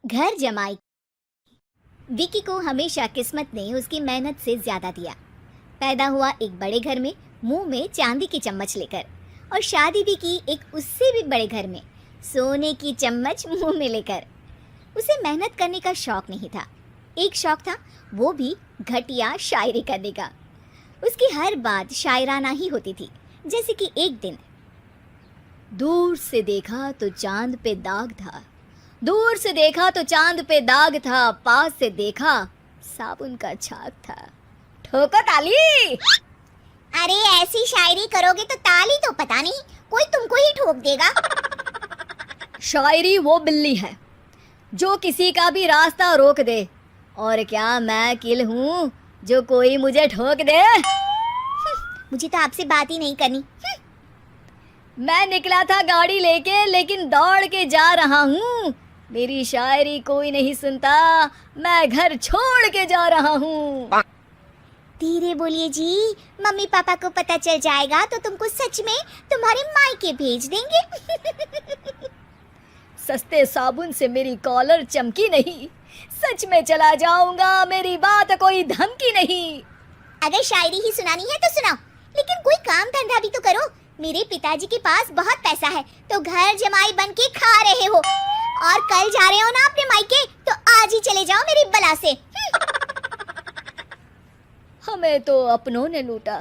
घर जमाई। विकी को हमेशा किस्मत ने उसकी मेहनत से ज्यादा दिया। पैदा हुआ एक बड़े घर में, मुंह में चांदी की चम्मच लेकर, और शादी भी की एक उससे भी बड़े घर में, सोने की चम्मच मुंह में लेकर। उसे मेहनत करने का शौक नहीं था। एक शौक था, वो भी घटिया शायरी करने का। उसकी हर बात शायराना ही होती थी। जैसे कि एक दिन, दूर से देखा तो चांद पे दाग था, दूर से देखा तो चांद पे दाग था, पास से देखा साबुन का छाग था। ठोको ताली। अरे ऐसी शायरी करोगे तो ताली तो पता नहीं, कोई तुमको ही ठोक देगा। शायरी वो बिल्ली है जो किसी का भी रास्ता रोक दे, और क्या मैं किल हूँ जो कोई मुझे ठोक दे। मुझे तो आपसे बात ही नहीं करनी। मैं निकला था गाड़ी लेके, लेकिन दौड़ के जा रहा हूँ। मेरी शायरी कोई नहीं सुनता, मैं घर छोड़ के जा रहा हूँ। धीरे बोलिए जी, मम्मी पापा को पता चल जाएगा तो तुमको सच में तुम्हारे मायके भेज देंगे। सस्ते साबुन से मेरी कॉलर चमकी नहीं, सच में चला जाऊंगा, मेरी बात कोई धमकी नहीं। अगर शायरी ही सुनानी है तो सुनाओ, लेकिन कोई काम धंधा भी तो करो। मेरे पिताजी के पास बहुत पैसा है, तो घर जमाई बन के खा रहे हो, और कल जा रहे हो ना अपने मायके, तो आज ही चले जाओ मेरी बला से। हमें तो अपनों ने लूटा,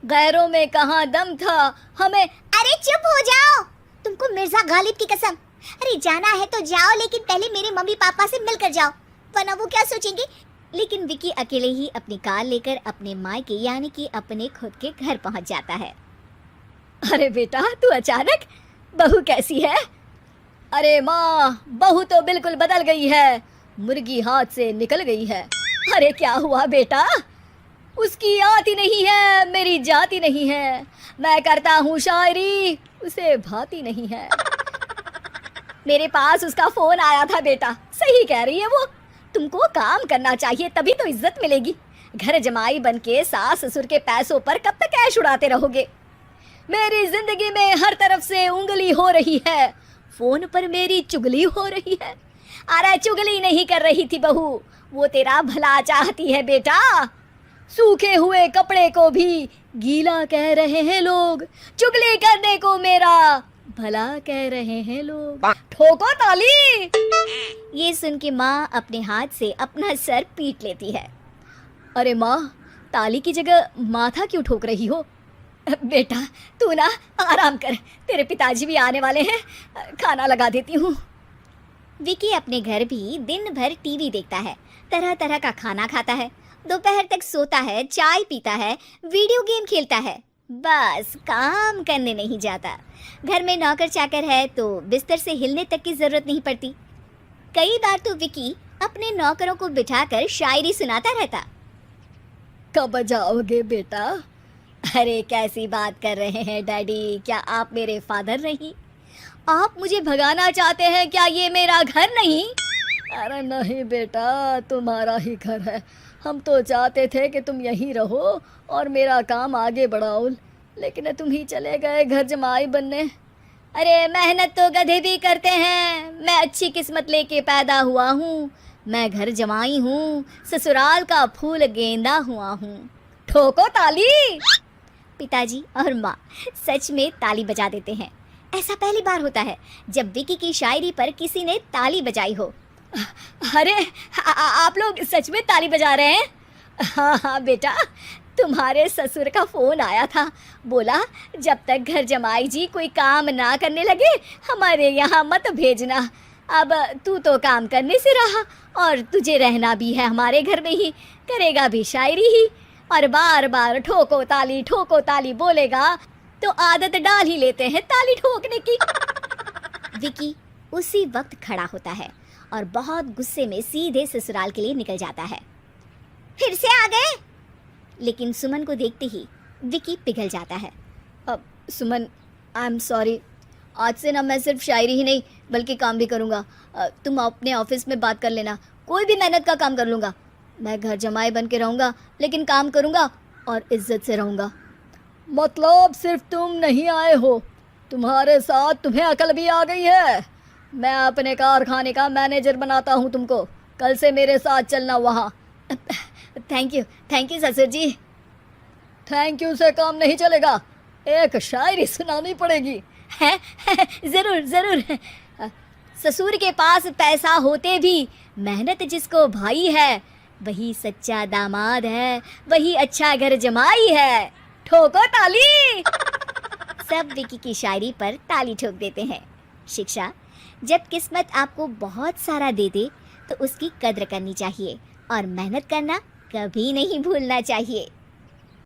गैरों में कहाँ दम था हमें। अरे चुप हो जाओ, तुमको मिर्जा गालिब की कसम। अरे जाना है तो जाओ, लेकिन पहले मेरे मम्मी पापा से मिलकर जाओ, वरना वो क्या सोचेंगे। लेकिन विकी अकेले ही अपनी कार लेकर अपने मायके यानी कि अपने खुद के घर पहुंच जाता है। अरे बेटा, तू अचानक, बहू कैसी है? अरे माँ, बहू तो बिल्कुल बदल गई है, मुर्गी हाथ से निकल गई है। अरे क्या हुआ बेटा? उसकी आती नहीं है, मेरी जाती नहीं है, मैं करता हूँ शायरी, उसे भाती नहीं है। मेरे पास उसका फोन आया था बेटा, सही कह रही है वो, तुमको काम करना चाहिए तभी तो इज्जत मिलेगी। घर जमाई बनके सास ससुर के पैसों पर कब तक ऐश उड़ाते रहोगे? मेरी जिंदगी में हर तरफ से उंगली हो रही है, फोन पर मेरी चुगली हो रही है। अरे चुगली नहीं कर रही थी बहू, वो तेरा भला चाहती है बेटा। सूखे हुए कपड़े को भी गीला कह रहे हैं लोग, चुगली करने को मेरा भला कह रहे हैं लोग। ठोको ताली। ये सुन के माँ अपने हाथ से अपना सर पीट लेती है। अरे माँ, ताली की जगह माथा क्यों ठोक रही हो? बेटा तू ना आराम कर, तेरे पिताजी भी आने वाले हैं, खाना लगा देती हूँ। विकी अपने घर भी दिन भर टीवी देखता है, तरह तरह का खाना खाता है, दोपहर तक सोता है, चाय पीता है, वीडियो गेम खेलता है, बस काम करने नहीं जाता। घर में नौकर चाकर है तो बिस्तर से हिलने तक की जरूरत नहीं पड़ती। कई बार तो विकी अपने नौकरों को बिठाकर शायरी सुनाता रहता। कब जाओगे बेटा? अरे कैसी बात कर रहे हैं डैडी, क्या आप मेरे फादर नहीं? आप मुझे भगाना चाहते हैं क्या? ये मेरा घर नहीं। अरे नहीं बेटा, तुम्हारा ही घर है, हम तो चाहते थे कि तुम यहीं रहो और मेरा काम आगे बढ़ाओ, लेकिन तुम ही चले गए घर जमाई बनने। अरे मेहनत तो गधे भी करते हैं, मैं अच्छी किस्मत लेके पैदा हुआ हूँ, मैं घर जमाई हूँ, ससुराल का फूल गेंदा हुआ हूँ। ठोको ताली। पिताजी और माँ सच में ताली बजा देते हैं। ऐसा पहली बार होता है जब विकी की शायरी पर किसी ने ताली बजाई हो। अरे आप लोग सच में ताली बजा रहे हैं? हाँ हाँ बेटा, तुम्हारे ससुर का फोन आया था, बोला जब तक घर जमाई जी कोई काम ना करने लगे हमारे यहाँ मत भेजना। अब तू तो काम करने से रहा और तुझे रहना भी है हमारे घर में ही, करेगा भी शायरी ही, और बार बार ठोको ताली बोलेगा तो आदत डाल ही लेते हैं ताली ठोकने की। विकी उसी वक्त खड़ा होता है और बहुत गुस्से में सीधे ससुराल के लिए निकल जाता है। फिर से आ गए? लेकिन सुमन को देखते ही विकी पिघल जाता है। अब सुमन, आई एम सॉरी, आज से ना मैं सिर्फ शायरी ही नहीं बल्कि काम भी करूँगा। तुम अपने ऑफिस में बात कर लेना, कोई भी मेहनत का काम कर लूँगा। मैं घर जमाई बन के रहूँगा, लेकिन काम करूँगा और इज्जत से रहूँगा। मतलब सिर्फ तुम नहीं आए हो, तुम्हारे साथ तुम्हें अकल भी आ गई है। मैं अपने कारखाने का मैनेजर बनाता हूँ तुमको। कल से मेरे साथ चलना वहाँ। थैंक यू ससुर जी। थैंक यू से काम नहीं चलेगा, एक शायरी सुनानी पड़ेगी। है जरूर जरूर। ससुर के पास पैसा होते भी मेहनत जिसको भाई है, वही सच्चा दामाद है, वही अच्छा घर जमाई है। ठोको ताली। सब विकी की शायरी पर ताली ठोक देते हैं। शिक्षा, जब किस्मत आपको बहुत सारा दे दे तो उसकी कद्र करनी चाहिए और मेहनत करना कभी नहीं भूलना चाहिए।